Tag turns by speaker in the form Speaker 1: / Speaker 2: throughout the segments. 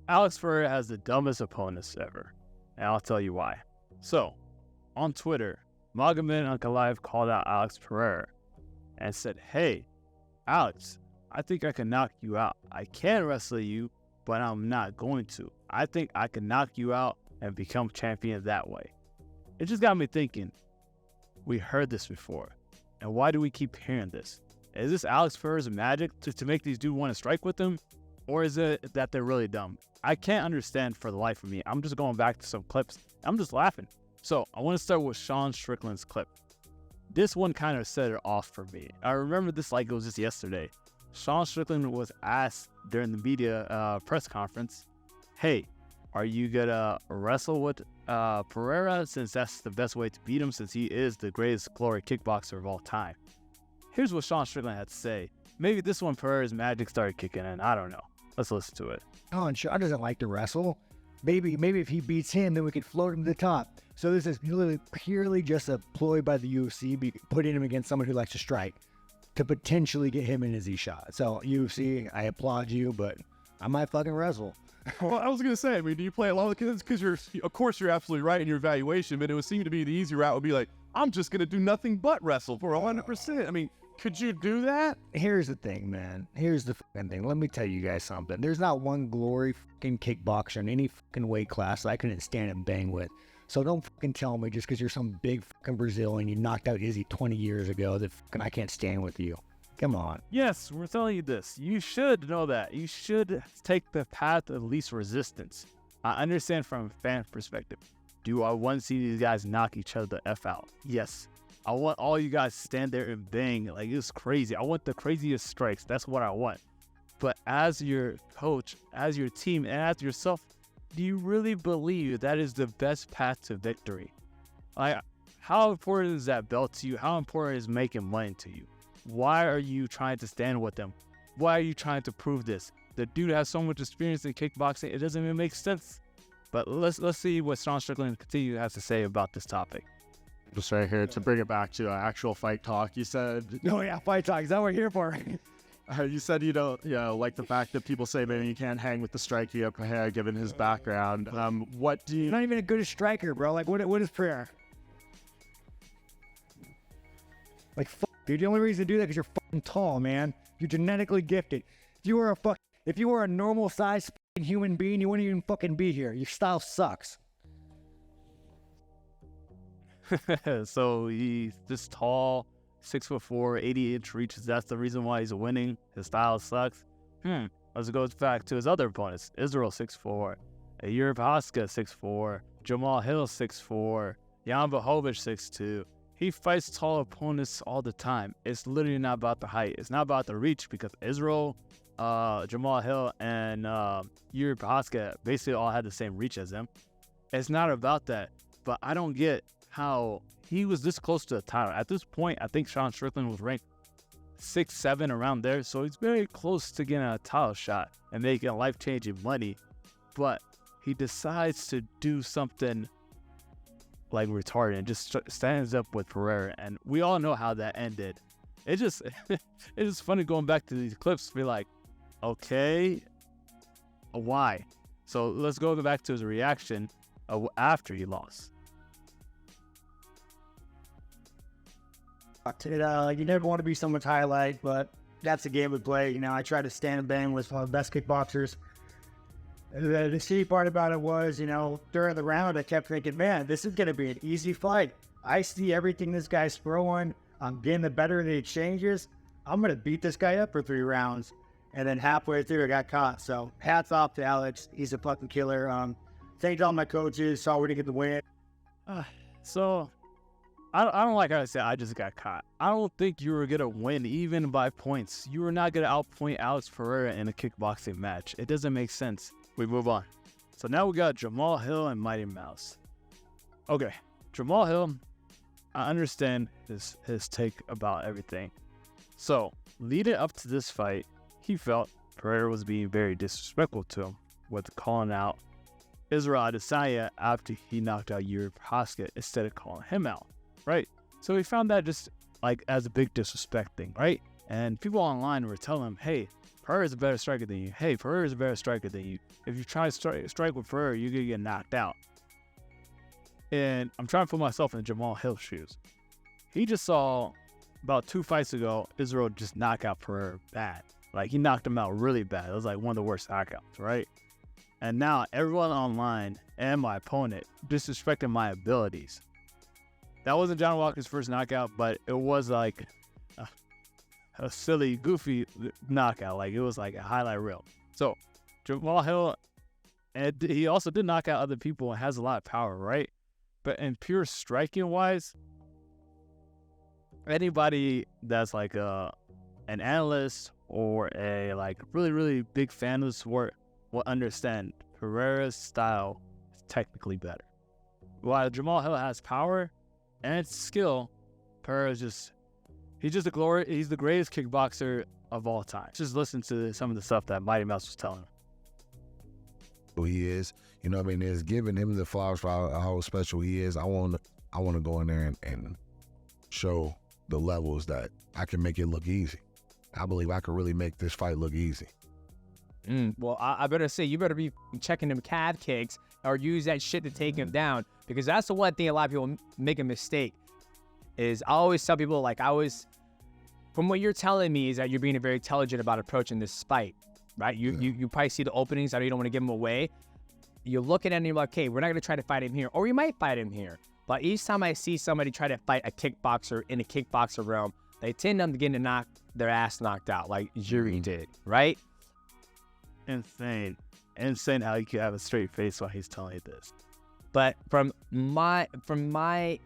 Speaker 1: Alex Pereira has the dumbest opponents ever, and I'll tell you why. So, on Twitter, Magomed Ankalaev called out Alex Pereira and said, "Hey, Alex, I think I can knock you out. I can wrestle you, but I'm not going to. I think I can knock you out and become champion that way." It just got me thinking, we heard this before, and why do we keep hearing this? Is this Alex Pereira's magic to make these dudes want to strike with them, or is it that they're really dumb? I can't understand for the life of me. I'm just going back to some clips. I'm just laughing. So I want to start with Sean Strickland's clip. This one kind of set it off for me. I remember this like it was just yesterday. Sean Strickland was asked during the media press conference, "Hey, are you gonna wrestle with Pereira since that's the best way to beat him since he is the greatest glory kickboxer of all time?" Here's what Sean Strickland had to say. Maybe this one Pereira's magic started kicking in. I don't know. Let's listen to it.
Speaker 2: Sean doesn't like to wrestle. Maybe if he beats him, then we could float him to the top. So this is literally purely just a ploy by the UFC, putting him against someone who likes to strike to potentially get him an easy shot. So UFC, I applaud you, but I might fucking wrestle.
Speaker 3: Well, I was going to say, I mean, do you play along with kids? Because of course, you're absolutely right in your evaluation, but it would seem to be the easy route would be like, I'm just going to do nothing but wrestle for 100%. I mean, could you do that?
Speaker 2: Here's the thing, man. Here's the fucking thing. Let me tell you guys something. There's not one glory fucking kickboxer in any fucking weight class that I couldn't stand and bang with. So don't fucking tell me just because you're some big fucking Brazilian, you knocked out Izzy 20 years ago that fucking I can't stand with you. Come on.
Speaker 1: Yes, we're telling you this. You should know that. You should take the path of least resistance. I understand from a fan perspective. Do I want to see these guys knock each other the F out? Yes. I want all you guys to stand there and bang. Like, it's crazy. I want the craziest strikes. That's what I want. But as your coach, as your team, and as yourself, do you really believe that is the best path to victory? Like, how important is that belt to you? How important is making money to you? Why are you trying to stand with them? Why are you trying to prove this? The dude has so much experience in kickboxing, it doesn't even make sense. But let's see what Sean Strickland has to say about this topic.
Speaker 4: Just right here to bring it back to actual fight talk. You said,
Speaker 2: Oh yeah, fight talk. Is that what we're here for?
Speaker 4: you said you don't, like the fact that people say maybe you can't hang with the striker Pereira given his background. What do you?
Speaker 2: You're not even a good striker, bro. Like, what is prayer? Like, fuck, dude. The only reason to do that is because you're fucking tall, man. You're genetically gifted. If you were a normal sized human being, you wouldn't even fucking be here. Your style sucks.
Speaker 1: So he's this tall, 6'4", 80-inch reaches. That's the reason why he's winning. His style sucks. Let's go back to his other opponents. Israel 6'4", Yuri Prochazka 6'4", Jamal Hill 6'4", Jan Blachowicz 6'2". He fights tall opponents all the time. It's literally not about the height. It's not about the reach because Israel, Jamal Hill, and Yuri Prochazka basically all had the same reach as him. It's not about that. But I don't get how he was this close to the title. At this point, I think Sean Strickland was ranked 6, 7 around there. So he's very close to getting a title shot and making life-changing money. But he decides to do something like retarded and just stands up with Pereira. And we all know how that ended. It's just funny going back to these clips to be like, okay, why? So let's go back to his reaction after he lost.
Speaker 5: You never want to be someone's highlight, but that's the game we play. I try to stand and bang with one of the best kickboxers. The shitty part about it was, during the round, I kept thinking, man, this is going to be an easy fight. I see everything this guy's throwing. I'm getting the better of the exchanges. I'm going to beat this guy up for 3 rounds. And then halfway through, I got caught. So hats off to Alex. He's a fucking killer. Thanks all my coaches. Saw we didn't get the win.
Speaker 1: So I don't like how I said I just got caught. I don't think you were going to win even by points. You were not going to outpoint Alex Pereira in a kickboxing match. It doesn't make sense. We move on. So now we got Jamal Hill and Mighty Mouse. Okay, Jamal Hill, I understand his take about everything. So leading up to this fight, he felt Pereira was being very disrespectful to him with calling out Israel Adesanya after he knocked out Yuri Prochazka instead of calling him out, right? So he found that just like as a big disrespect thing, right? And people online were telling him, hey, Pereira is a better striker than you. Hey, Pereira is a better striker than you. If you try to strike with Pereira, you're going to get knocked out. And I'm trying to put myself in Jamal Hill's shoes. He just saw about 2 fights ago, Israel just knock out Pereira bad. Like, he knocked him out really bad. It was like one of the worst knockouts, right? And now everyone online and my opponent disrespecting my abilities. That wasn't John Walker's first knockout, but it was like a silly, goofy knockout. Like, it was like a highlight reel. So, Jamal Hill, and he also did knock out other people and has a lot of power, right? But in pure striking-wise, anybody that's like an analyst or a like really, really big fan of the sport will understand Pereira's style is technically better. While Jamal Hill has power and skill, Pereira's he's the greatest kickboxer of all time. Just listen to some of the stuff that Mighty Mouse was telling him.
Speaker 6: Who he is, you know what I mean? Is giving him the flowers for how special he is. I want to go in there and show the levels that I can make it look easy. I believe I could really make this fight look easy.
Speaker 7: Well, I better say, you better be checking them calf kicks or use that shit to take him down, because that's the one thing a lot of people make a mistake. Is I always tell people, like, from what you're telling me is that you're being very intelligent about approaching this fight, right? You probably see the openings. I know you don't want to give them away. You're looking at it and you're like, okay, we're not going to try to fight him here, or we might fight him here. But each time I see somebody try to fight a kickboxer in a kickboxer realm, they tend to get to knock their ass knocked out, like Yuri did, right?
Speaker 1: Insane how you can have a straight face while he's telling you this.
Speaker 7: But from my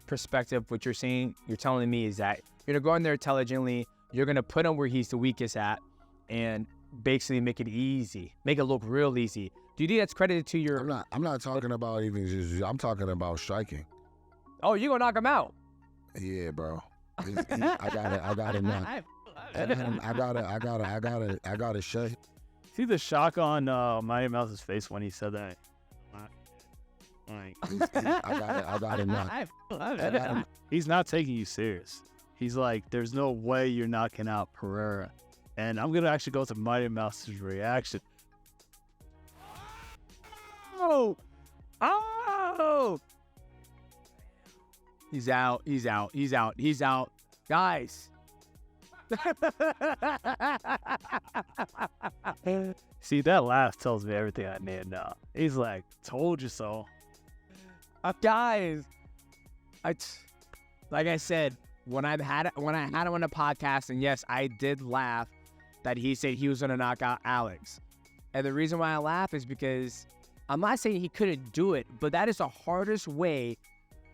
Speaker 7: perspective, what you're saying, you're telling me is that you're gonna go in there intelligently. You're gonna put him where he's the weakest at, and basically make it easy, make it look real easy. Do you think that's credited to your?
Speaker 6: I'm not talking about even just. I'm talking about striking.
Speaker 7: Oh, you gonna knock him out?
Speaker 6: Yeah, bro. I got it now. I gotta shut.
Speaker 1: See the shock on Mighty Mouse's face when he said that?
Speaker 6: I got it now.
Speaker 1: He's not taking you serious. He's like, there's no way you're knocking out Pereira. And I'm going to actually go to Mighty Mouse's reaction.
Speaker 7: Oh! He's out. Guys.
Speaker 1: See, that laugh tells me everything I need to know. He's like, told you so.
Speaker 7: Guys. Like I said, when I had him on the podcast, and yes, I did laugh that he said he was going to knock out Alex. And the reason why I laugh is because I'm not saying he couldn't do it, but that is the hardest way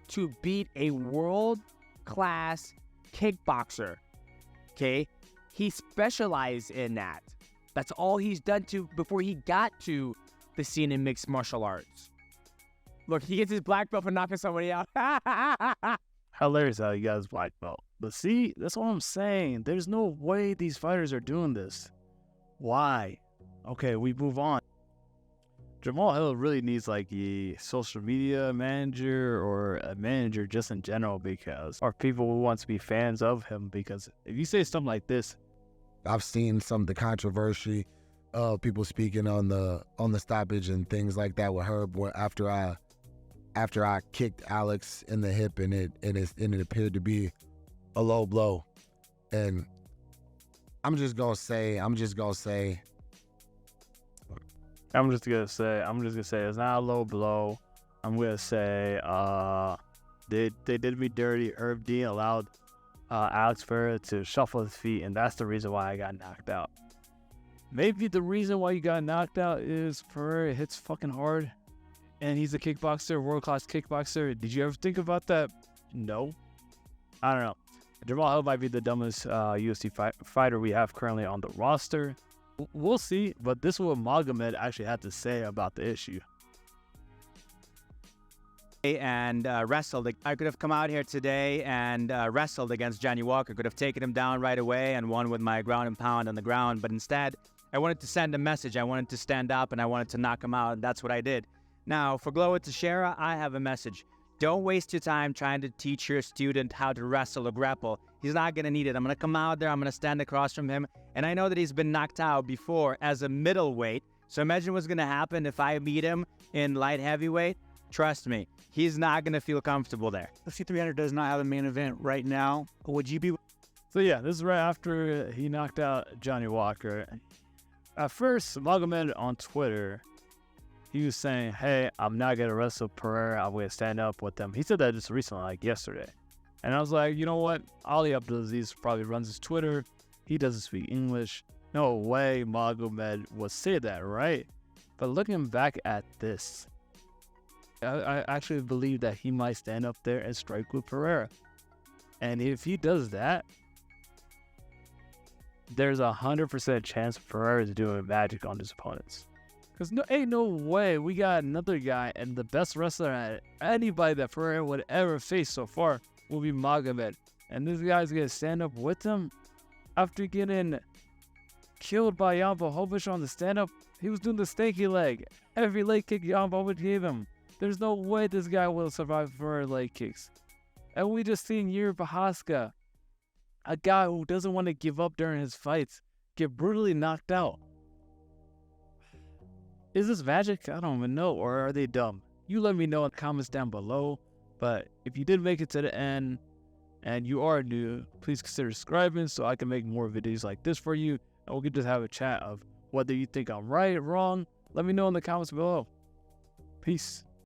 Speaker 7: to beat a world-class kickboxer. Okay? He specialized in that. That's all he's done before he got to the scene in mixed martial arts. Look, he gets his black belt for knocking somebody out.
Speaker 1: Hilarious how he got his black belt. But see, that's what I'm saying. There's no way these fighters are doing this. Why? Okay, we move on. Jamal Hill really needs like a social media manager or a manager just in general, because or people who want to be fans of him, because if you say something like this,
Speaker 6: I've seen some of the controversy of people speaking on the stoppage and things like that with Herb after I kicked Alex in the hip and it appeared to be a low blow. And I'm just gonna say it's not
Speaker 1: a low blow. I'm gonna say they did me dirty. Herb Dean allowed Alex Pereira to shuffle his feet, and that's the reason why I got knocked out. Maybe the reason why you got knocked out is Pereira hits fucking hard, and he's a kickboxer, world-class kickboxer. Did you ever think about that? No. I don't know. Jamal Hill might be the dumbest UFC fighter we have currently on the roster. We'll see, but this is what Magomed actually had to say about the issue.
Speaker 8: And wrestled. I could have come out here today and wrestled against Johnny Walker. Could have taken him down right away and won with my ground and pound on the ground. But instead, I wanted to send a message. I wanted to stand up and I wanted to knock him out. And that's what I did. Now, for Glowa Teixeira, I have a message. Don't waste your time trying to teach your student how to wrestle or grapple. He's not going to need it. I'm going to come out there. I'm going to stand across from him. And I know that he's been knocked out before as a middleweight. So imagine what's going to happen if I meet him in light heavyweight. Trust me, he's not going to feel comfortable there.
Speaker 9: UFC 300 does not have a main event right now. Would you be?
Speaker 1: So yeah, this is right after he knocked out Johnny Walker. At first, Magomed on Twitter, he was saying, hey, I'm not going to wrestle Pereira. I'm going to stand up with them. He said that just recently, like yesterday. And I was like, you know what? Ali Abdulaziz probably runs his Twitter. He doesn't speak English. No way Magomed would say that, right? But looking back at this, I actually believe that he might stand up there and strike with Pereira. And if he does that, there's 100% chance Pereira is doing magic on his opponents. Because ain't no way we got another guy, and the best wrestler at anybody that Pereira would ever face so far will be Magomed. And this guy's going to stand up with him after getting killed by Jan Blachowicz on the stand-up. He was doing the stanky leg. Every leg kick Jan Blachowicz gave him. There's no way this guy will survive for leg kicks. And we just seen Yuri Prochazka, a guy who doesn't want to give up during his fights, get brutally knocked out. Is this magic? I don't even know. Or are they dumb? You let me know in the comments down below. But if you did make it to the end and you are new, please consider subscribing so I can make more videos like this for you. And we can just have a chat of whether you think I'm right or wrong. Let me know in the comments below. Peace.